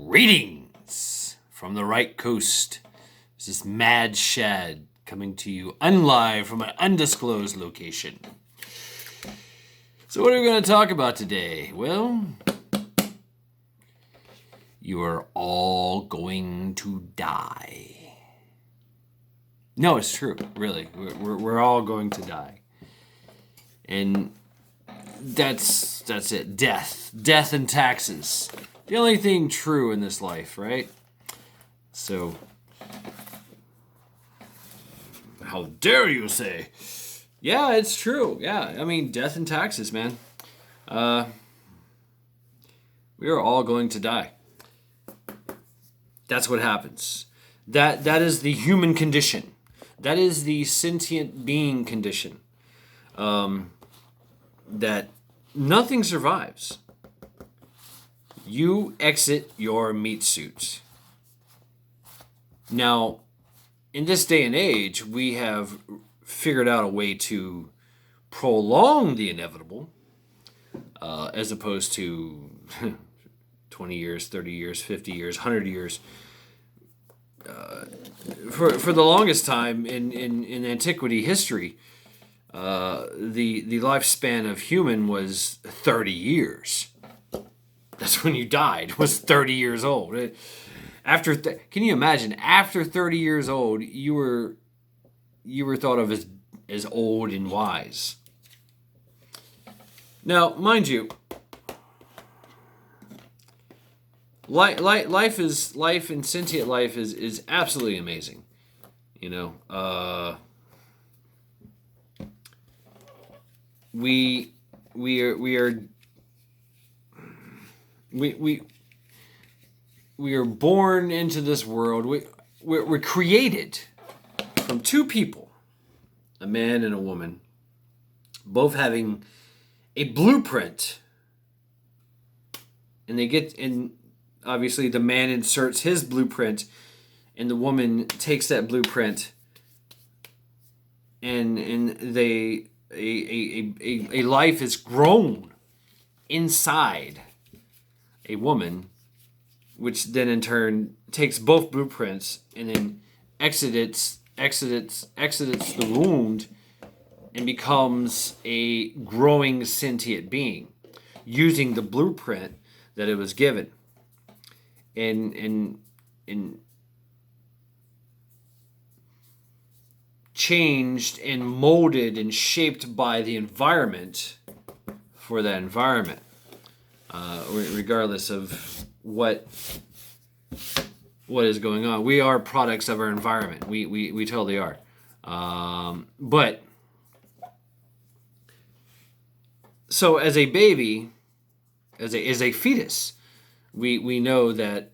Greetings from the right coast. This is Mad Shad coming to you unlive from an undisclosed location. So what are we going to talk about today? Well, you are all going to die. No, it's true, really. We're all going to die. And that's it. Death and taxes. The only thing true in this life, right? So, how dare you say? Yeah, it's true. Yeah, I mean, death and taxes, man. We are all going to die. That's what happens. That is the human condition. That is the sentient being condition. That nothing survives. You exit your meat suit. Now, in this day and age, we have figured out a way to prolong the inevitable, as opposed to 20 years, 30 years, 50 years, 100 years. For the longest time in antiquity history, the lifespan of human was 30 years. That's when you died, was 30 years old. Can you imagine, after 30 years old, you were thought of as old and wise. Now, mind you, life and sentient life is absolutely amazing. You know, we are born into this world. We're created from two people, a man and a woman, both having a blueprint, and obviously the man inserts his blueprint, and the woman takes that blueprint, and a life is grown inside a woman, which then in turn takes both blueprints and then exits the wound and becomes a growing sentient being using the blueprint that it was given. And changed and molded and shaped by the environment for that environment. Regardless of what is going on, we are products of our environment. We totally are. But so as a baby, as a fetus, we know that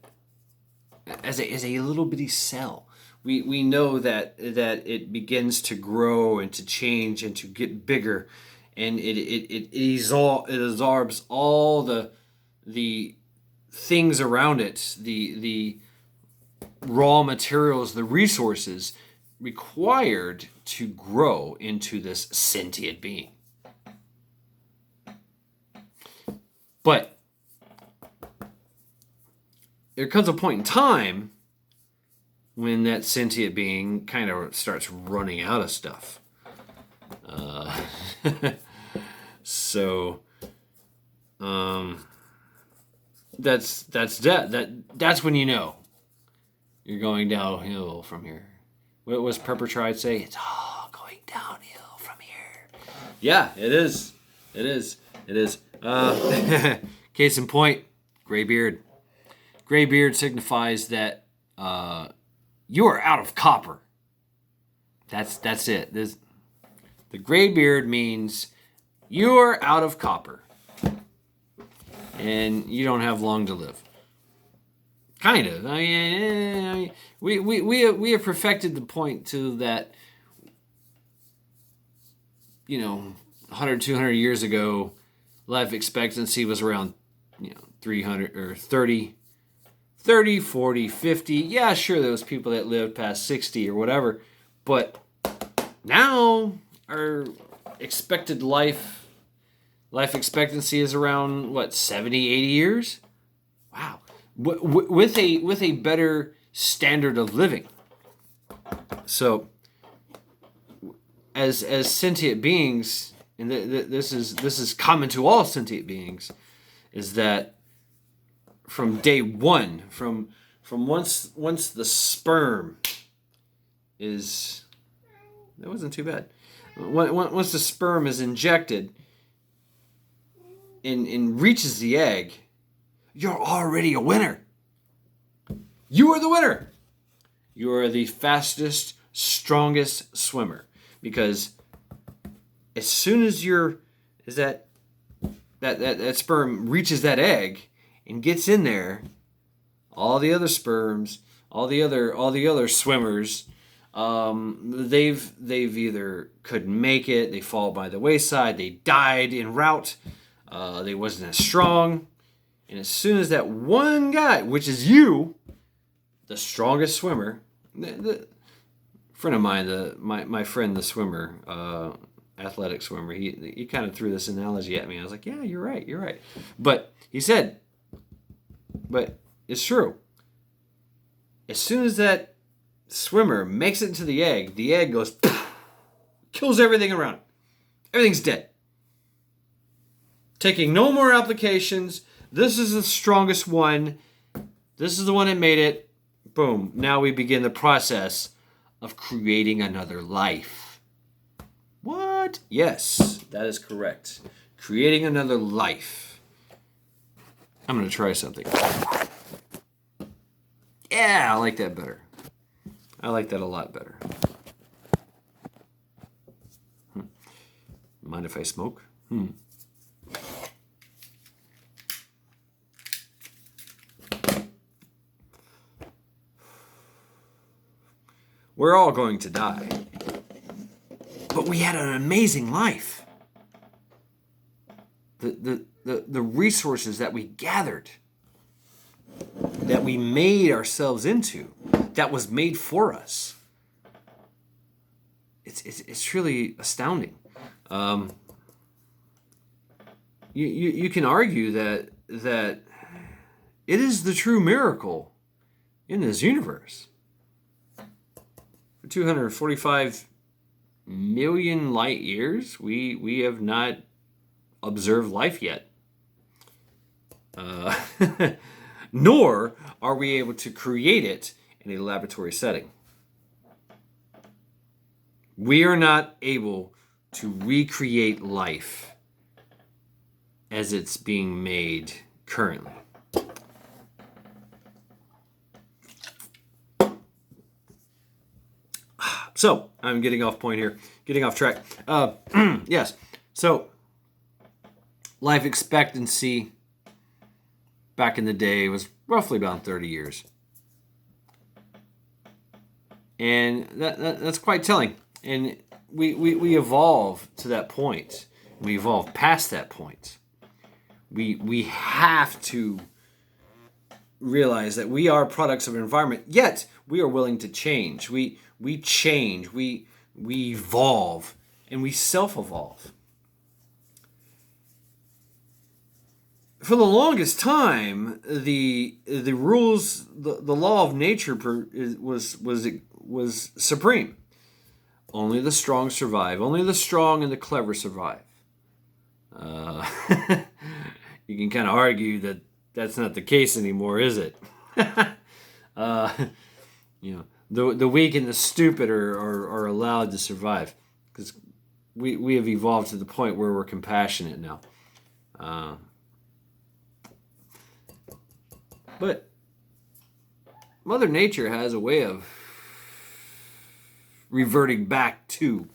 as a little bitty cell, we know that it begins to grow and to change and to get bigger. And it absorbs all the things around it, the raw materials, the resources required to grow into this sentient being. But there comes a point in time when that sentient being kind of starts running out of stuff. So, that's death. That's when you know you're going downhill from here. What was Pepper Tried say? It's all going downhill from here. Yeah, it is. It is. Case in point, gray beard. Gray beard signifies that you are out of copper. That's it. The gray beard means you're out of copper. And you don't have long to live. Kind of. I mean, we have perfected the point to that, 100, 200 years ago, life expectancy was around, 300 or 30, 40, 50. Yeah, sure, there was people that lived past 60 or whatever. But now our expected life expectancy is around, 70, 80 years? Wow. with a better standard of living. So, as sentient beings, and this is common to all sentient beings, is that from day one, from once the sperm is, that wasn't too bad. Once the sperm is injected and reaches the egg, you're already a winner. You are the winner. You are the fastest, strongest swimmer, because as soon as that sperm reaches that egg and gets in there, all the other sperms, all the other swimmers, they've either couldn't make it, they fall by the wayside, they died en route, they wasn't as strong, and as soon as that one guy, which is you, the strongest swimmer, the friend of mine, my friend the swimmer, athletic swimmer, he kind of threw this analogy at me. I was like, yeah, you're right. But he said, but it's true. As soon as that swimmer makes it into the egg goes, kills everything around it. Everything's dead. Taking no more applications. This is the strongest one. This is the one that made it. Boom. Now we begin the process of creating another life. What? Yes, that is correct. Creating another life. I'm going to try something. Yeah, I like that better. I like that a lot better. Mind if I smoke? We're all going to die. But we had an amazing life. The resources that we gathered, that we made ourselves into, that was made for us. It's really astounding. You can argue that it is the true miracle in this universe. For 245 million light years, we have not observed life yet. Nor are we able to create it in a laboratory setting. We are not able to recreate life as it's being made currently. So, I'm getting off point here, getting off track. Yes, so life expectancy back in the day was roughly about 30 years. And that's quite telling. And we evolve to that point. We evolve past that point. We have to realize that we are products of an environment, yet we are willing to change. We change, we evolve, and we self-evolve. For the longest time, the rules, the law of nature was supreme. Only the strong survive. Only the strong and the clever survive. You can kind of argue that that's not the case anymore, is it? The weak and the stupid are allowed to survive, because we have evolved to the point where we're compassionate now. But Mother Nature has a way of reverting back to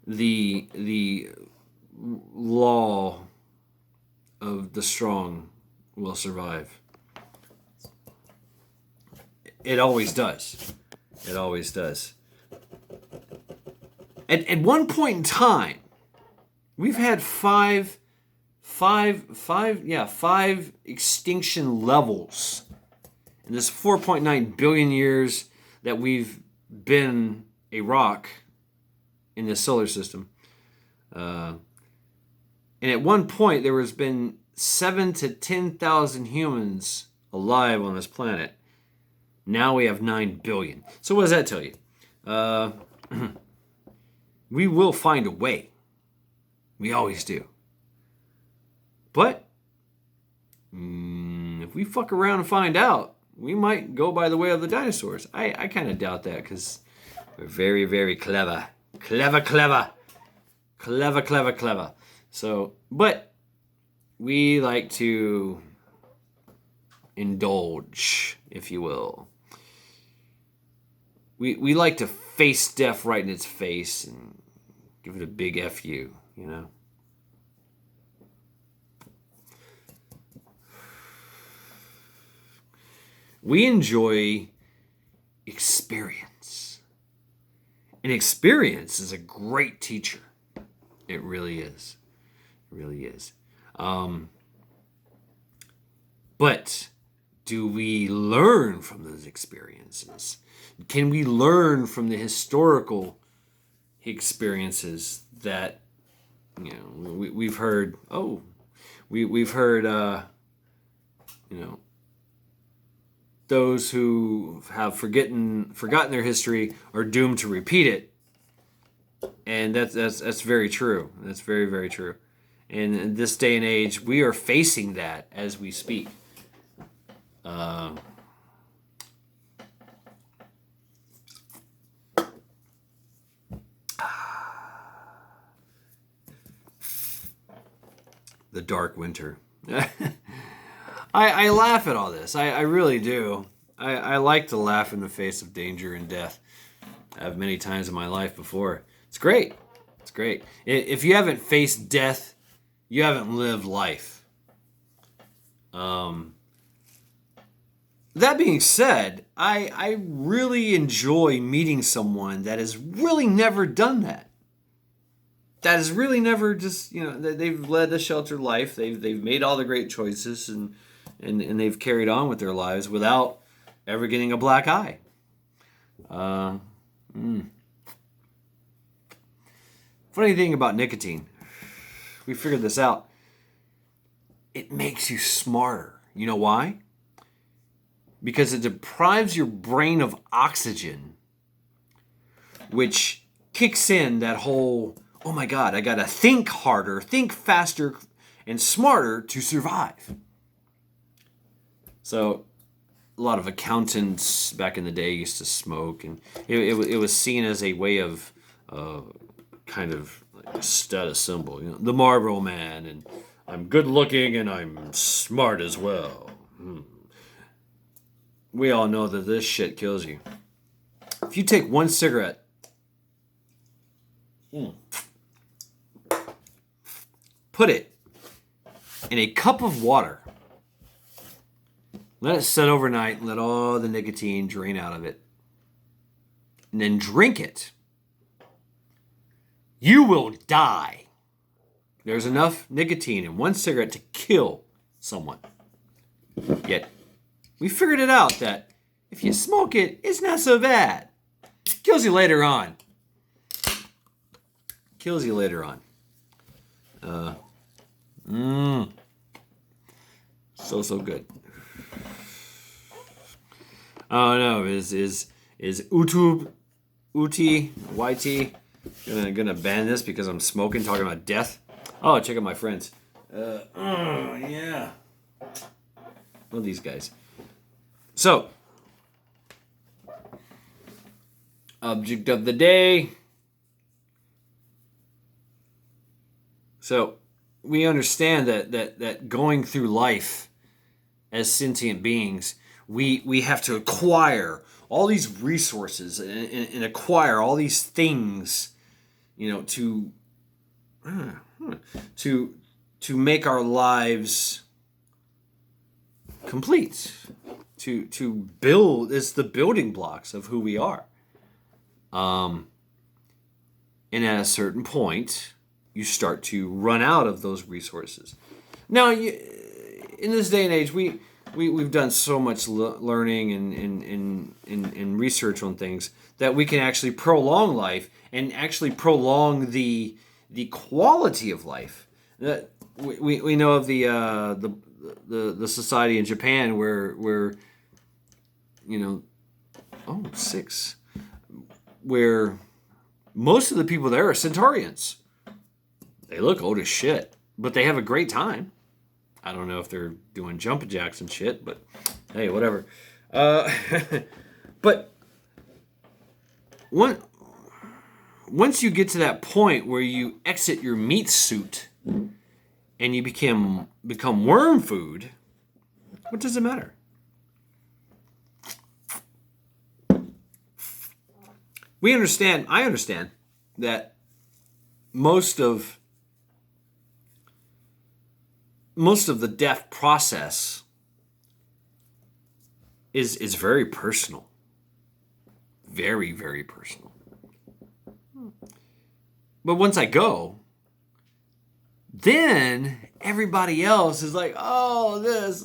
the law of the strong will survive. It always does. It always does. At one point in time, we've had five extinction levels in this 4.9 billion years that we've been a rock in the solar system. And at one point, there has been 7 to 10,000 humans alive on this planet. Now we have 9 billion. So what does that tell you? We will find a way. We always do. But if we fuck around and find out, we might go by the way of the dinosaurs. I kind of doubt that because we're very, very clever. Clever. So, but we like to indulge, if you will. We like to face death right in its face and give it a big F you, you know? We enjoy experience. And experience is a great teacher. It really is. It really is. But do we learn from those experiences? Can we learn from the historical experiences that, you know, we've heard? We've heard, you know, those who have forgotten their history are doomed to repeat it, and that's very true. That's very, very true. And in this day and age, we are facing that as we speak. The dark winter. I laugh at all this. I really do. I like to laugh in the face of danger and death. I have many times in my life before. It's great. It's great. If you haven't faced death, you haven't lived life. That being said, I really enjoy meeting someone that has really never done that. That has really never just, you know, they've led a sheltered life. They've made all the great choices and they've carried on with their lives without ever getting a black eye. Funny thing about nicotine, we figured this out. It makes you smarter. You know why? Because it deprives your brain of oxygen, which kicks in that whole, oh my God, I gotta think harder, think faster, and smarter to survive. So, a lot of accountants back in the day used to smoke, and it was seen as a way of kind of like a status symbol. You know, the Marlboro Man, and I'm good looking and I'm smart as well. We all know that this shit kills you. If you take one cigarette, put it in a cup of water, let it set overnight, and let all the nicotine drain out of it, and then drink it, you will die. There's enough nicotine in one cigarette to kill someone. Yet, we figured it out that if you smoke it, it's not so bad. Kills you later on. Kills you later on. So good. Oh no, is YouTube, Uti, YT gonna ban this because I'm smoking, talking about death? Oh, check out my friends. Yeah. Well, these guys. So, object of the day. So, we understand that going through life as sentient beings, we have to acquire all these resources and acquire all these things, you know, to make our lives complete. To build, it's the building blocks of who we are. And at a certain point, you start to run out of those resources. Now, in this day and age, we've done so much learning and research on things that we can actually prolong life and actually prolong the quality of life. We know of the society in Japan where you know, oh, 6, where most of the people there are Centaurians. They look old as shit, but they have a great time. I don't know if they're doing jumping jacks and shit, but hey, whatever. But once you get to that point where you exit your meat suit and you become worm food, what does it matter? I understand that most of the death process is very personal. Very, very personal. But once I go, then everybody else is like, there's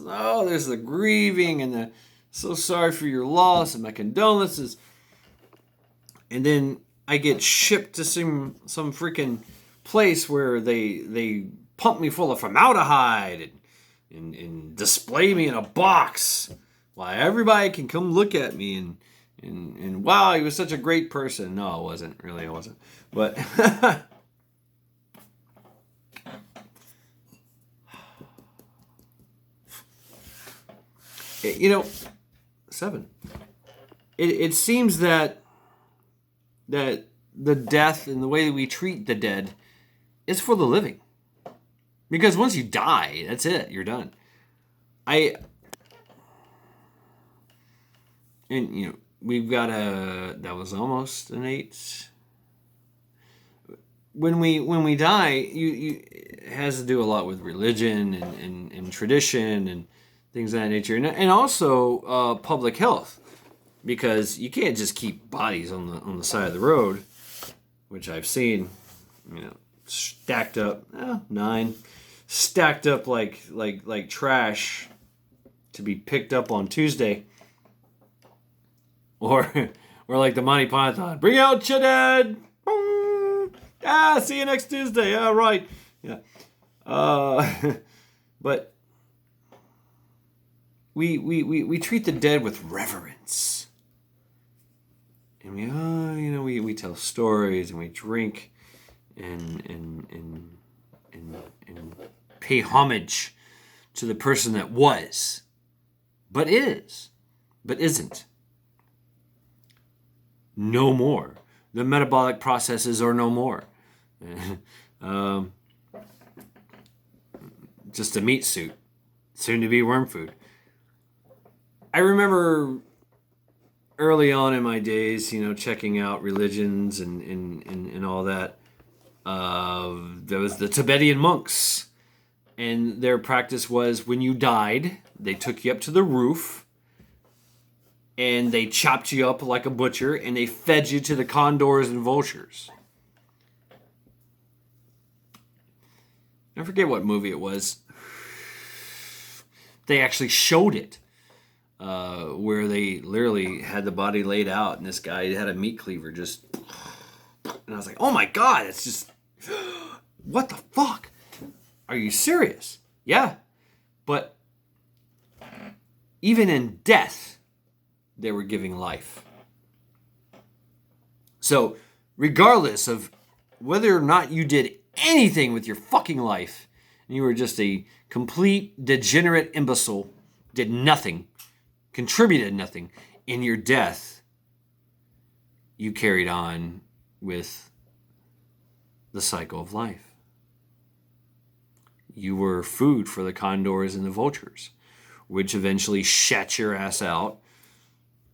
the grieving and the so sorry for your loss and my condolences. And then I get shipped to some freaking place where they pump me full of formaldehyde and display me in a box while everybody can come look at me and wow, he was such a great person. No, I wasn't. Really, I wasn't. But you know, 7. It seems that the death and the way that we treat the dead is for the living. Because once you die, that's it. You're done. We've got that was almost an 8. When we die, it has to do a lot with religion and tradition and things of that nature, and also public health, because you can't just keep bodies on the side of the road, which I've seen, stacked up 9, stacked up like trash to be picked up on Tuesday, or like the Monty Python, bring out your dead. See you next Tuesday. All right. Yeah. But we treat the dead with reverence. And we tell stories and we drink and pay homage to the person that was, but is, but isn't. No more. The metabolic processes are no more. Just a meat suit, soon to be worm food. I remember early on in my days, checking out religions and all that. There was the Tibetan monks, and their practice was when you died, they took you up to the roof, and they chopped you up like a butcher, and they fed you to the condors and vultures. I forget what movie it was. They actually showed it, where they literally had the body laid out, and this guy had a meat cleaver just... And I was like, oh my God, it's just... What the fuck? Are you serious? Yeah. But even in death, they were giving life. So, regardless of whether or not you did anything with your fucking life, and you were just a complete degenerate imbecile, did nothing, contributed nothing, in your death, you carried on with the cycle of life. You were food for the condors and the vultures, which eventually shat your ass out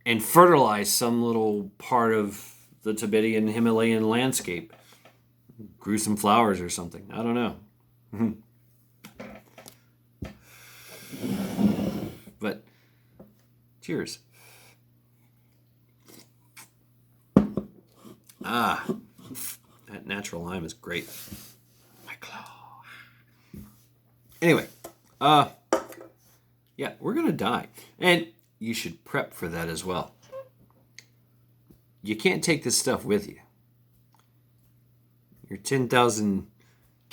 and fertilize some little part of the Tibetan Himalayan landscape. Grew some flowers or something. I don't know. But cheers. That natural lime is great. My claw. Anyway, yeah, we're gonna die. And you should prep for that as well. You can't take this stuff with you. Your 10,000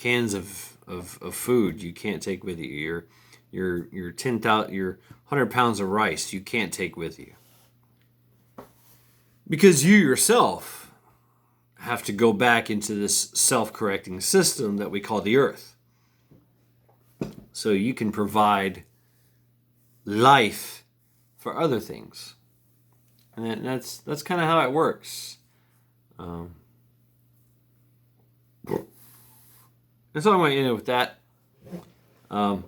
cans of food you can't take with you. Your 10,000 your 100 pounds of rice you can't take with you. Because you yourself have to go back into this self-correcting system that we call the earth. So you can provide life for other things. And that's kind of how it works. And so I'm going to end it with that. I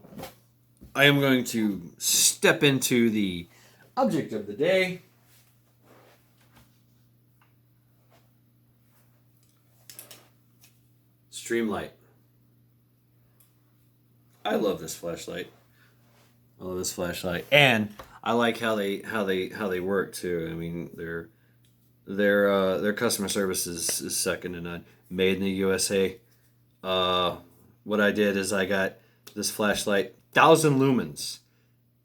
am going to step into the object of the day. Streamlight. I love this flashlight. I love this flashlight, and I like how they work too. I mean, their customer service is second to none. Made in the USA. What I did is I got this flashlight, 1,000 lumens,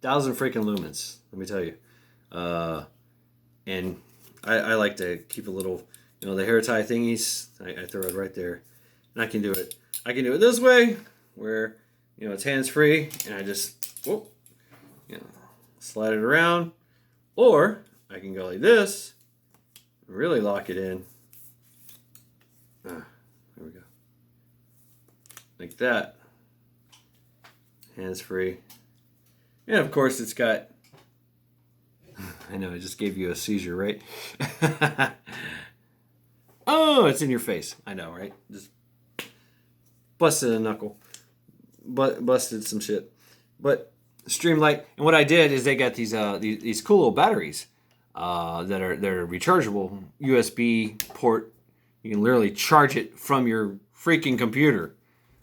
1,000 freaking lumens. Let me tell you. And I like to keep a little, the hair tie thingies. I throw it right there, and I can do it. I can do it this way, where it's hands free, and I just slide it around, or I can go like this, really lock it in. There we go. Like that. Hands free. And of course it's got, I know I just gave you a seizure, right? Oh, it's in your face. I know, right? Just busted a knuckle. Busted some shit. But Streamlight, and what I did is they got these cool little batteries that are rechargeable, USB port. You can literally charge it from your freaking computer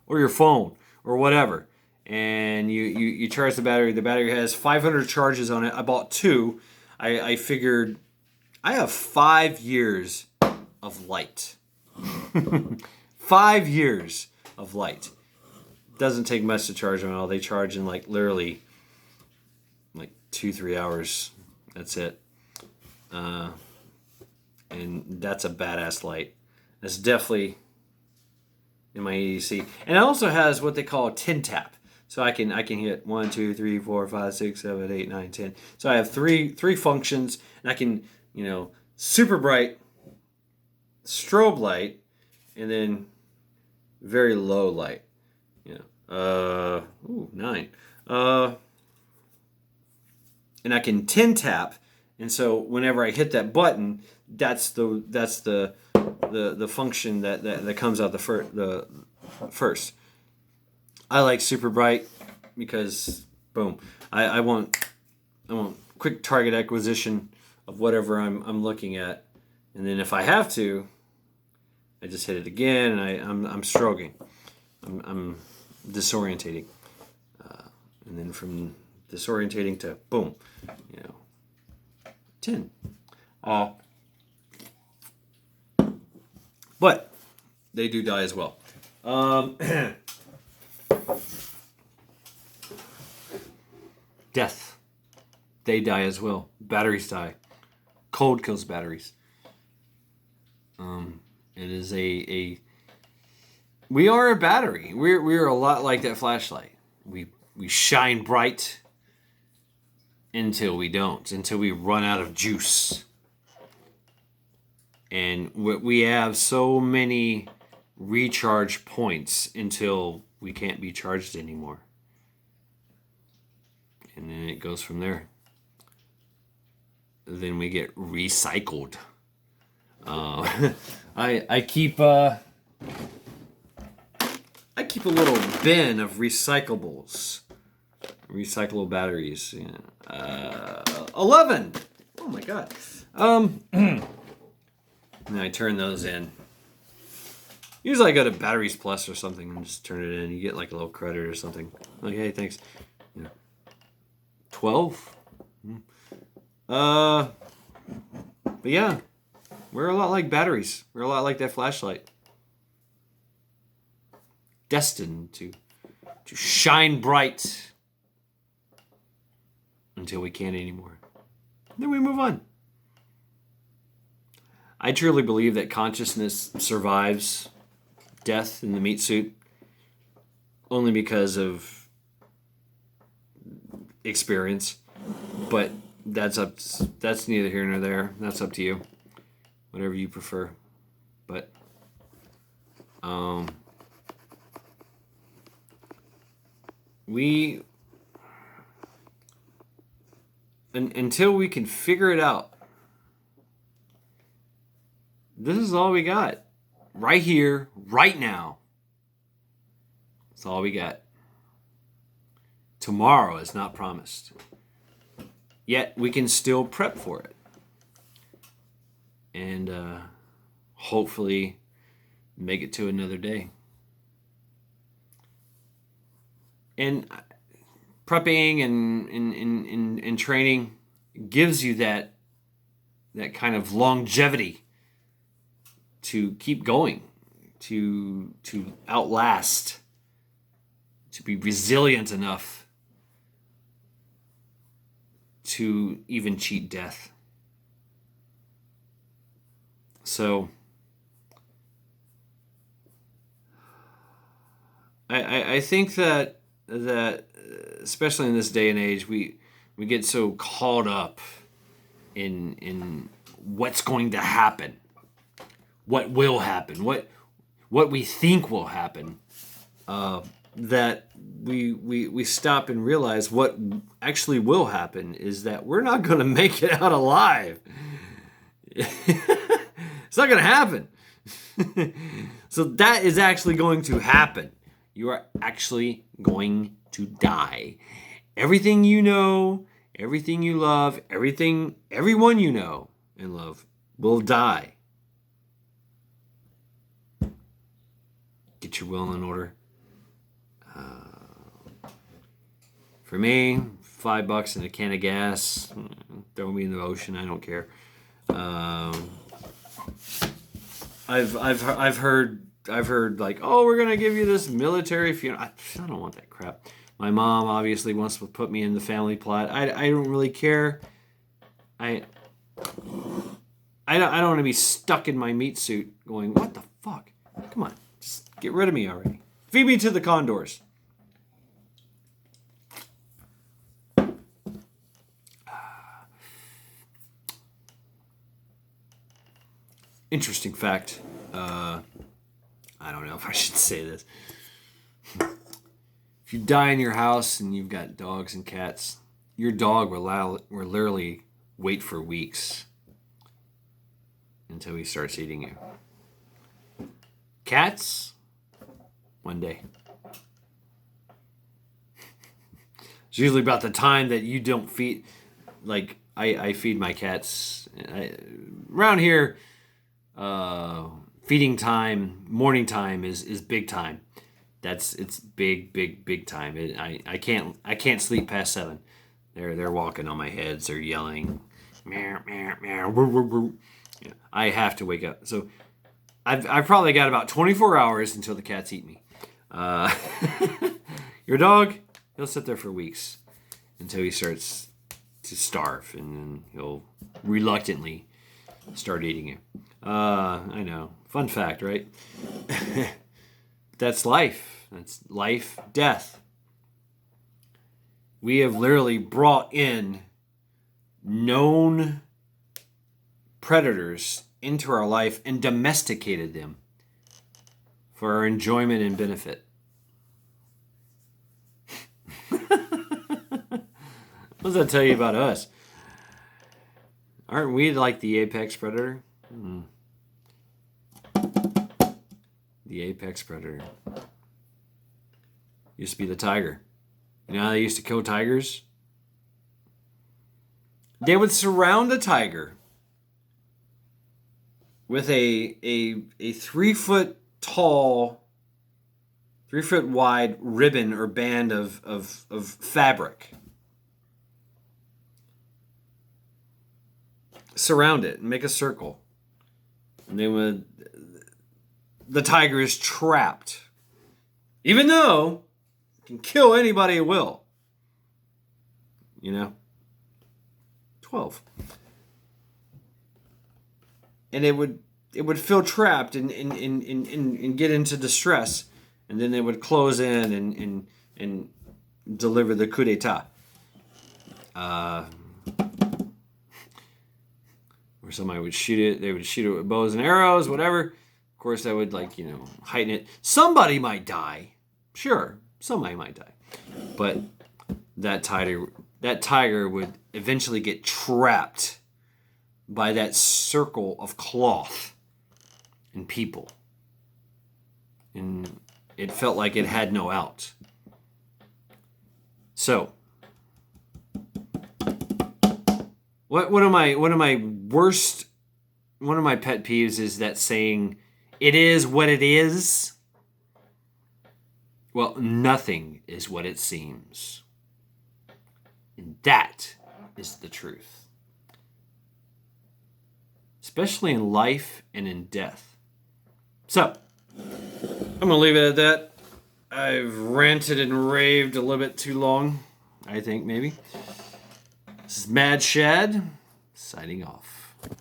or your phone or whatever, and you charge the battery. The battery has 500 charges on it. I bought two. I figured I have 5 years of light. 5 years of light. Doesn't take much to charge them all. They charge in literally 2-3 hours. That's it. And that's a badass light. That's definitely in my EDC. And it also has what they call a 10 tap. So I can hit 1, 2, 3, 4, 5, 6, 7, 8, 9, 10. So I have three functions, and I can, super bright, strobe light, and then very low light. 9. And I can 10 tap, and so whenever I hit that button, that's the function that comes out the first. I like super bright because boom, I want quick target acquisition of whatever I'm looking at, and then if I have to, I just hit it again, and I'm stroking, I'm disorientating, and then from disorientating to boom, 10. But they do die as well. Death. They die as well. Batteries die. Cold kills batteries. It is we are a battery. We're a lot like that flashlight. We shine bright until we don't, until we run out of juice. And we have so many recharge points until we can't be charged anymore. And then it goes from there. Then we get recycled. I keep a little bin of recyclables. Recyclable batteries. 11. Oh my god. And I turn those in. Usually I go to Batteries Plus or something and just turn it in. You get like a little credit or something. Like, hey, thanks. 12? But yeah, we're a lot like batteries. We're a lot like that flashlight. Destined to shine bright until we can't anymore. Then we move on. I truly believe that consciousness survives death in the meat suit. only because of experience. But that's neither here nor there. That's up to you. Whatever you prefer. But we until we can figure it out, this is all we got. Right here, right now. That's all we got. Tomorrow is not promised. Yet we can still prep for it. And hopefully make it to another day. And prepping and training gives you that kind of longevity to keep going, to outlast, to be resilient enough to even cheat death. So I think that especially in this day and age, we get so caught up in what's going to happen, what will happen, what we think will happen, that we stop and realize what actually will happen is that we're not going to make it out alive. It's not going to happen. So that is actually going to happen. You are actually going to die. Everything you know, everything you love, everyone you know and love will die. Get your will in order. For me, $5 and a can of gas. Throw me in the ocean. I don't care. I've heard like, oh, we're gonna give you this military funeral. I don't want that crap. My mom obviously wants to put me in the family plot. I don't really care. I don't want to be stuck in my meat suit going, what the fuck? Come on, just get rid of me already. Feed me to the condors. Interesting fact. I don't know if I should say this. If you die in your house and you've got dogs and cats, your dog will literally wait for weeks until he starts eating you. Cats, one day. It's usually about the time that you don't feed. Like I feed my cats around here. Feeding time, morning time is big time. It's big time. I can't sleep past 7. They're walking on my heads. They're yelling, meow meow meow. Woo, woo, woo. Yeah, I have to wake up. So I've probably got about 24 hours until the cats eat me. Your dog, he'll sit there for weeks until he starts to starve, and then he'll reluctantly start eating you. I know. Fun fact, right? That's life. That's life, death. We have literally brought in known predators into our life and domesticated them for our enjoyment and benefit. What does that tell you about us? Aren't we like the apex predator? The apex predator. Used to be the tiger. You know how they used to kill tigers? They would surround a tiger with a 3 foot tall, 3 foot wide ribbon or band of fabric. Surround it and make a circle. And the tiger is trapped. Even though it can kill anybody it will. You know? 12. And it would feel trapped and get into distress. and then they would close in and deliver the coup d'état. Where somebody would shoot it, they would shoot it with bows and arrows, whatever. Of course, that would heighten it. Somebody might die, sure, somebody might die, but that tiger would eventually get trapped by that circle of cloth and people, and it felt like it had no out. So, one of my pet peeves is that saying, "It is what it is." Well, nothing is what it seems. And that is the truth. Especially in life and in death. So, I'm going to leave it at that. I've ranted and raved a little bit too long, I think, maybe. This is Mad Shad, signing off.